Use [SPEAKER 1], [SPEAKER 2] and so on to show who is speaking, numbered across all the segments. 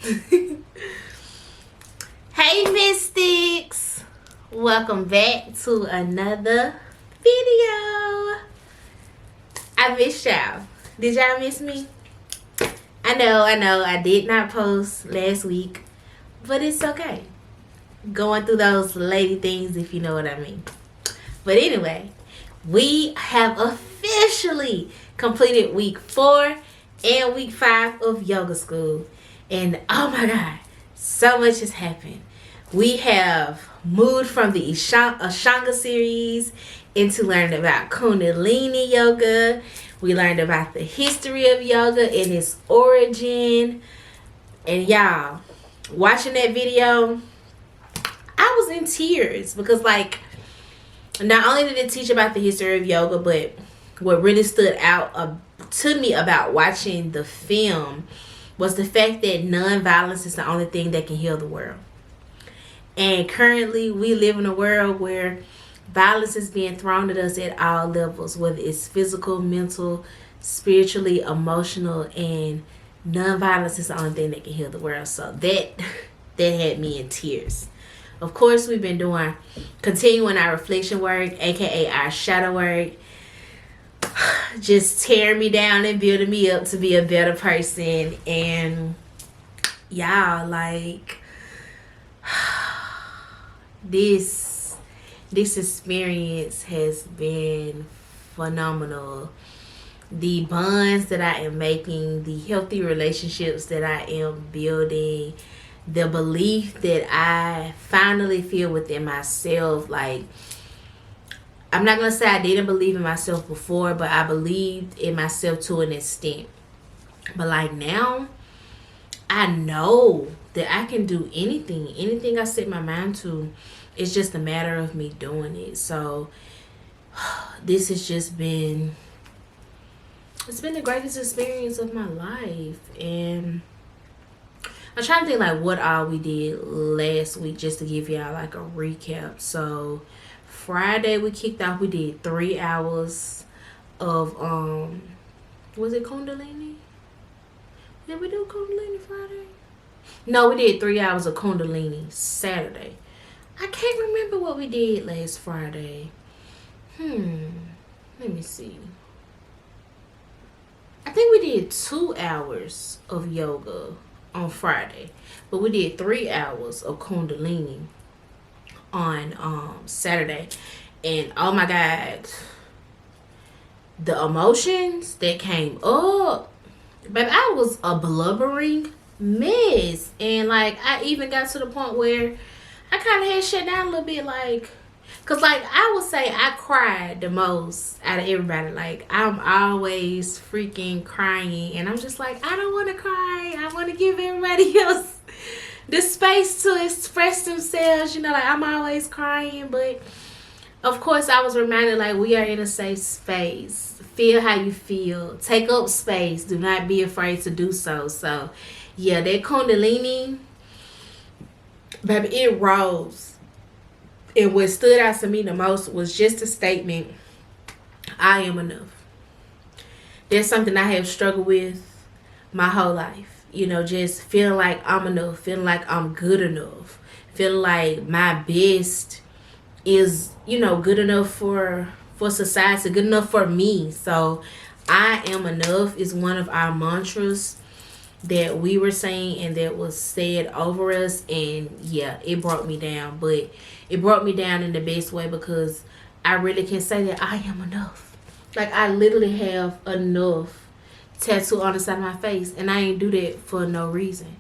[SPEAKER 1] Hey Mystics! Welcome back to another video. I missed y'all. Did y'all miss me? I know, I did not post last week, but it's okay. Going through those lady things, if you know what I mean. But anyway, we have officially completed week 4 and week 5 of yoga school. And oh my God, so much has happened. We have moved from the Ashtanga series into learning about Kundalini yoga. We learned about the history of yoga and its origin. And y'all, watching that video, I was in tears because, like, not only did it teach about the history of yoga, but what really stood out to me about watching the film was the fact that non-violence is the only thing that can heal the world. And currently, we live in a world where violence is being thrown at us at all levels, whether it's physical, mental, spiritually, emotional, and non-violence is the only thing that can heal the world. So that had me in tears. Of course, we've been continuing our reflection work, aka our shadow work, just tearing me down and building me up to be a better person. And y'all, like, this experience has been phenomenal. The bonds that I am making, the healthy relationships that I am building, the belief that I finally feel within myself. Like, I'm not going to say I didn't believe in myself before, but I believed in myself to an extent. But like now, I know that I can do anything I set my mind to. It's just a matter of me doing it. So this has just been, it's been the greatest experience of my life. And I'm trying to think like what all we did last week, just to give y'all like a recap. So Friday we kicked off, we did 3 hours of was it Kundalini? Did we do Kundalini Friday? No, we did 3 hours of Kundalini Saturday. I can't remember what we did last Friday. Let me see. I think we did 2 hours of yoga on Friday, but we did 3 hours of Kundalini on Saturday. And oh my God, the emotions that came up, baby, I was a blubbering mess. And like, I even got to the point where I kind of had shut down a little bit, like, cause like I would say I cried the most out of everybody. Like, I'm always freaking crying, and I'm just like, I don't want to cry. I want to give everybody else the space to express themselves. You know, like, I'm always crying, but of course I was reminded, like, we are in a safe space. Feel how you feel. Take up space. Do not be afraid to do so. So yeah, that Kundalini, baby, it rose. And what stood out to me the most was just a statement: I am enough. That's something I have struggled with my whole life. You know, just feeling like I'm enough, feeling like I'm good enough, feeling like my best is, you know, good enough for society, good enough for me. So I am enough is one of our mantras that we were saying and that was said over us. And yeah, it brought me down, but it brought me down in the best way, because I really can say that I am enough. Like, I literally have enough tattoo on the side of my face, and I ain't do that for no reason.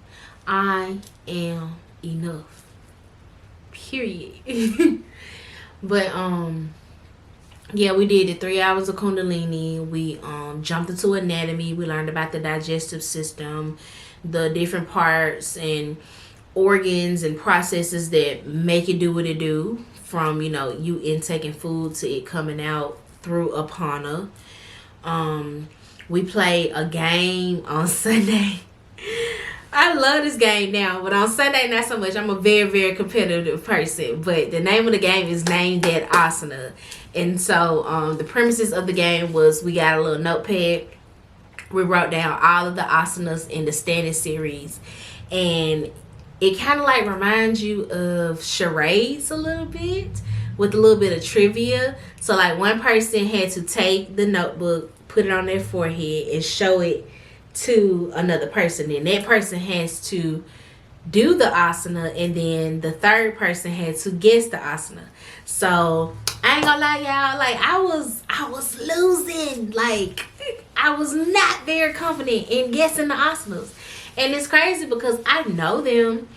[SPEAKER 1] I am enough, period. But yeah, we did the 3 hours of Kundalini. We jumped into anatomy. We learned about the digestive system, the different parts and organs and processes that make it do what it do, from, you know, you intaking food to it coming out through Apana. We played a game on Sunday. I love this game now, but on Sunday, not so much. I'm a very, very competitive person. But the name of the game is named that Asana. And so the premises of the game was, we got a little notepad We wrote down all of the asanas in the standing series, and it kind of like reminds you of charades a little bit, with a little bit of trivia. So like one person had to take the notebook, put it on their forehead, and show it to another person, and that person has to do the asana, and then the third person had to guess the asana. So I ain't gonna lie, y'all, like I was losing. Like I was not very confident in guessing the asanas. And it's crazy because I know them,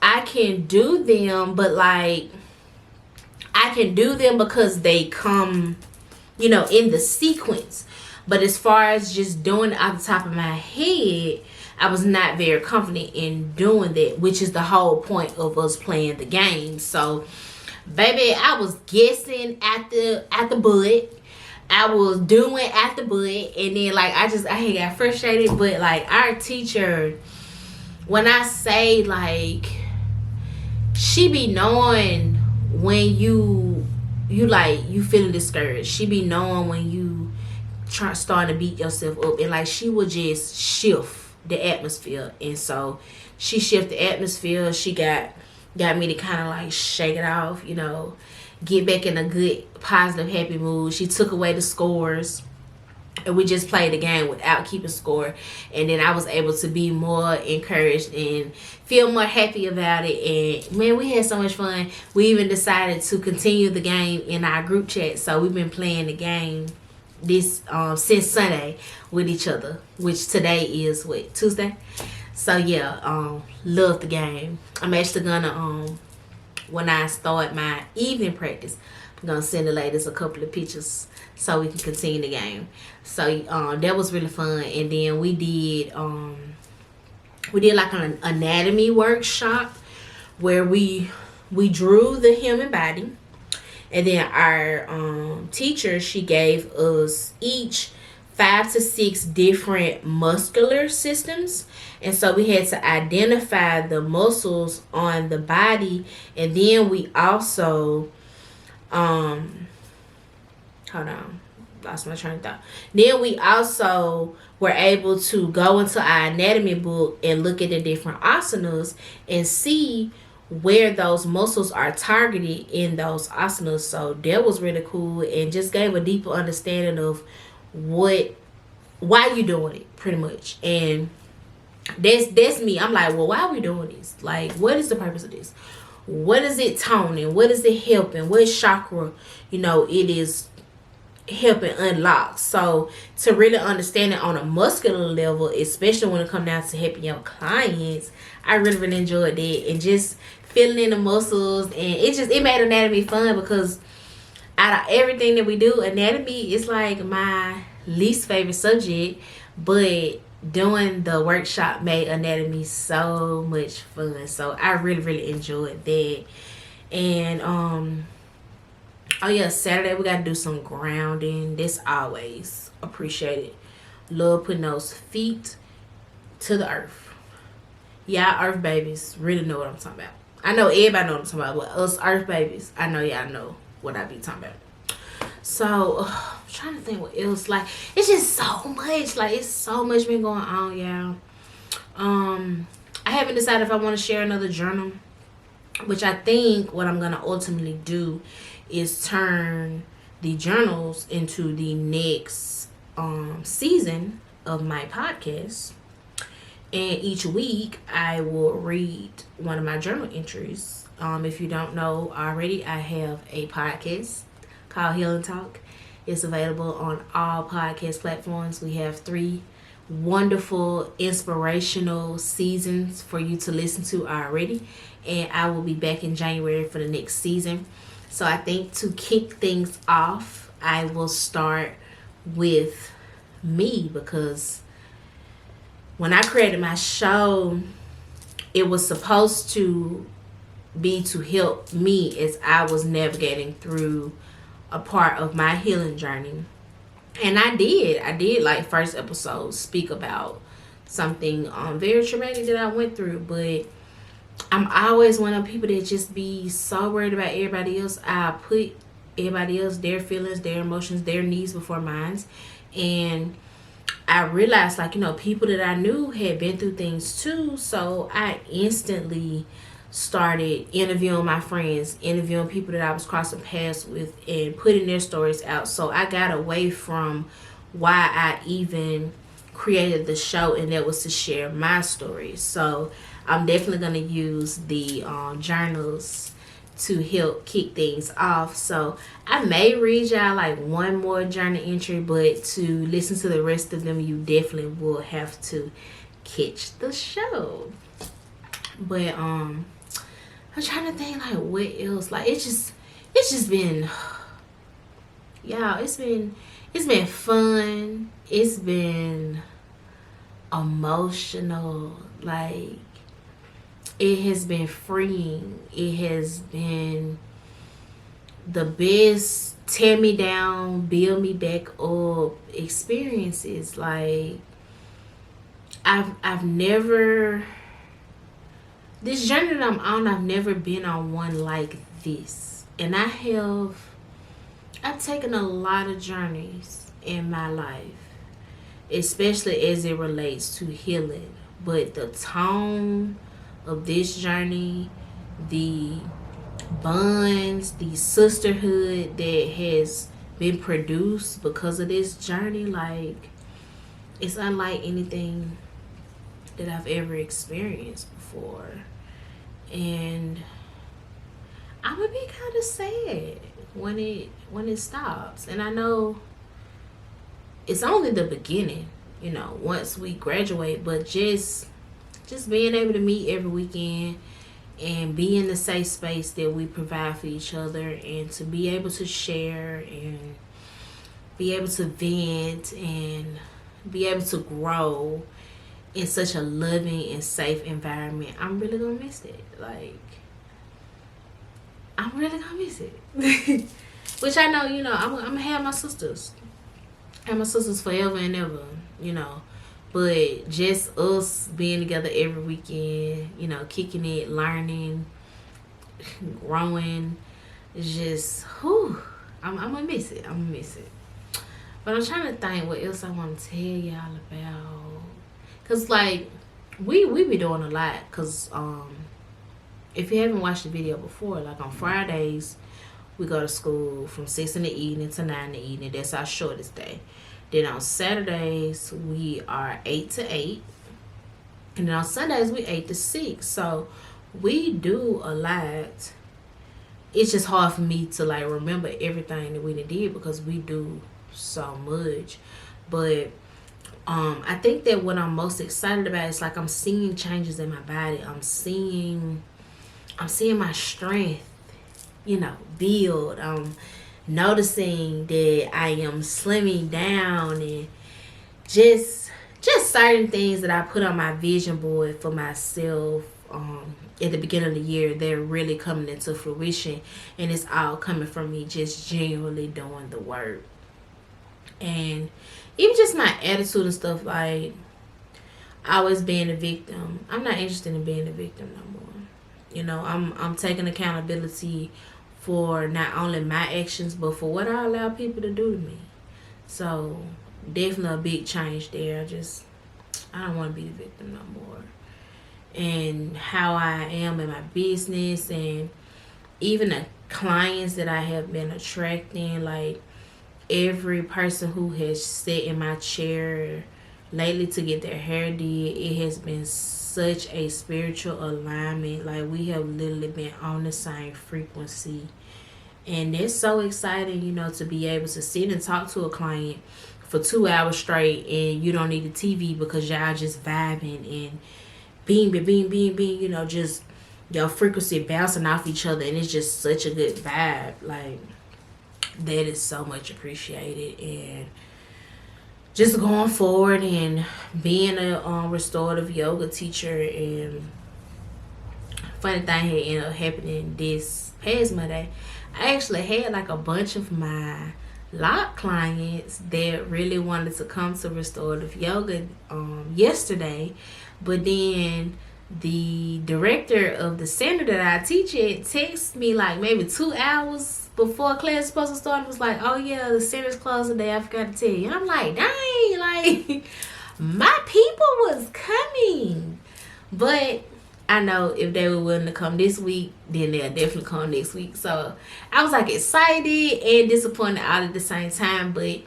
[SPEAKER 1] I can do them, but like I can do them because they come, in the sequence. But as far as just doing it off the top of my head, I was not very confident in doing that, which is the whole point of us playing the game. So, baby, I was guessing at the butt. I was doing at the butt, and then like I had got frustrated. But like our teacher, when I say like, she be knowing when you feeling discouraged. She be knowing when you starting to beat yourself up, and like she would just shift the atmosphere. And so she shifted the atmosphere. She got me to kind of like shake it off, get back in a good, positive, happy mood. She took away the scores, and we just played the game without keeping score. And then I was able to be more encouraged and feel more happy about it. And man, we had so much fun. We even decided to continue the game in our group chat. So we've been playing the game this since Sunday with each other, which today is Tuesday. So yeah, love the game. I'm actually gonna when I start my evening practice, I'm gonna send the ladies a couple of pictures so we can continue the game. So that was really fun. And then we did like an anatomy workshop where we drew the human body. And then our teacher, she gave us each 5 to 6 different muscular systems. And so we had to identify the muscles on the body. And then we also, hold on, lost my train of thought. Then we also were able to go into our anatomy book and look at the different asanas and see where those muscles are targeted in those asanas. So that was really cool, and just gave a deeper understanding of why you doing it, pretty much. And that's me. I'm like, well, why are we doing this? Like, what is the purpose of this? What is it toning? What is it helping? What chakra, it is helping unlock? So to really understand it on a muscular level, especially when it comes down to helping your clients, I really, really enjoyed that. And just feeling in the muscles, and it made anatomy fun, because out of everything that we do, anatomy is like my least favorite subject, but doing the workshop made anatomy so much fun. So I really, really enjoyed that. And oh yeah, Saturday we gotta do some grounding. This always appreciated. Love putting those feet to the earth. Y'all earth babies really know what I'm talking about. I know everybody know what I'm talking about, but us earth babies, I know y'all know what I be talking about. So I'm trying to think what else. Like, it's just so much. Like, it's so much been going on, y'all. I haven't decided if I want to share another journal, which I think what I'm gonna ultimately do is turn the journals into the next season of my podcast. And each week I will read one of my journal entries. If you don't know already, I have a podcast called Healing Talk. It's available on all podcast platforms. We have 3 wonderful, inspirational seasons for you to listen to already. And I will be back in January for the next season. So I think to kick things off, I will start with me, because when I created my show, it was supposed to be to help me as I was navigating through a part of my healing journey. And I did like first episode speak about something very traumatic that I went through. But I'm always one of the people that just be so worried about everybody else. I put everybody else, their feelings, their emotions, their needs before mine. And I realized, like, people that I knew had been through things too. So I instantly started interviewing my friends, interviewing people that I was crossing paths with, and putting their stories out. So I got away from why I even created the show, and that was to share my stories. So I'm definitely going to use the journals to help kick things off. So I may read y'all like one more journal entry, but to listen to the rest of them, you definitely will have to catch the show. But I'm trying to think like what else. Like it's just been, yeah, it's been fun. It's been emotional. Like it has been freeing. It has been the best tear me down, build me back up experiences. Like I've never, this journey that I'm on, I've never been on one like this. And I've taken a lot of journeys in my life, especially as it relates to healing. But the tone of this journey, the bonds, the sisterhood that has been produced because of this journey, like it's unlike anything that I've ever experienced before. And I'm gonna be kind of sad when it stops. And I know it's only the beginning, once we graduate, but just being able to meet every weekend and be in the safe space that we provide for each other, and to be able to share and be able to vent and be able to grow in such a loving and safe environment. I'm really gonna miss it. Like I'm really gonna miss it. Which I know, I'm gonna have my sisters. Have my sisters forever and ever, But just us being together every weekend, kicking it, learning, growing, it's just, whew, I'm gonna miss it. I'm gonna miss it. But I'm trying to think what else I want to tell y'all about. Cause like we be doing a lot. Cause if you haven't watched the video before, like on Fridays we go to school from 6 in the evening to 9 in the evening. That's our shortest day. Then on Saturdays we are 8 to 8, and then on Sundays we 8 to 6. So we do a lot. It's just hard for me to like remember everything that we did because we do so much. But I think that what I'm most excited about is like I'm seeing changes in my body. I'm seeing my strength, build. Noticing that I am slimming down, and just certain things that I put on my vision board for myself at the beginning of the year, they're really coming into fruition, and it's all coming from me just genuinely doing the work. And even just my attitude and stuff, like always being a victim. I'm not interested in being a victim no more. I'm taking accountability for not only my actions but for what I allow people to do to me. So definitely a big change there. I don't want to be the victim no more. And how I am in my business, and even the clients that I have been attracting, like every person who has sat in my chair lately to get their hair did, it has been such a spiritual alignment. Like we have literally been on the same frequency, and it's so exciting, to be able to sit and talk to a client for 2 hours straight, and you don't need a TV because y'all just vibing and being, just your frequency bouncing off each other, and it's just such a good vibe. Like that is so much appreciated. And just going forward and being a restorative yoga teacher, and funny thing had ended up happening this past Monday. I actually had like a bunch of my lot clients that really wanted to come to restorative yoga yesterday, but then the director of the center that I teach at texted me like maybe 2 hours before class was supposed to start, it was like, oh yeah, the center's closed today. I forgot to tell you. And I'm like, dang, like my people was coming. But I know if they were willing to come this week, then they'll definitely come next week. So I was like excited and disappointed all at the same time. But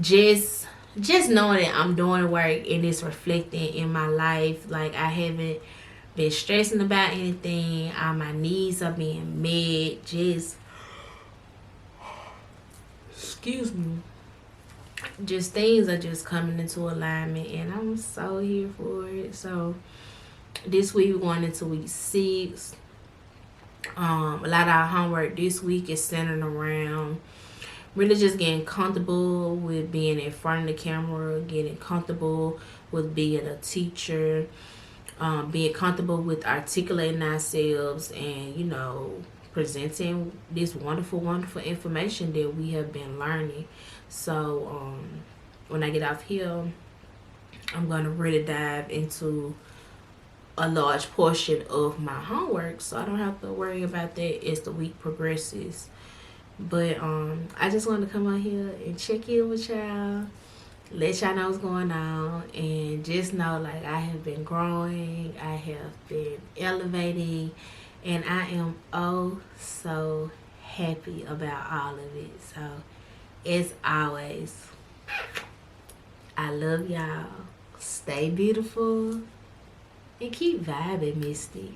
[SPEAKER 1] just just knowing that I'm doing work and it's reflecting in my life, like I haven't been stressing about anything. All my needs are being met. Just excuse me. Just things are just coming into alignment, and I'm so here for it. So this week we're going into week 6. A lot of our homework this week is centered around really just getting comfortable with being in front of the camera, getting comfortable with being a teacher, being comfortable with articulating ourselves, and presenting this wonderful, wonderful information that we have been learning. So when I get off here, I'm gonna really dive into a large portion of my homework, so I don't have to worry about that as the week progresses. But I just wanted to come out here and check in with y'all, let y'all know what's going on, and just know like I have been growing, I have been elevating, and I am oh so happy about all of it. So as always, I love y'all. Stay beautiful and keep vibing, Mystic.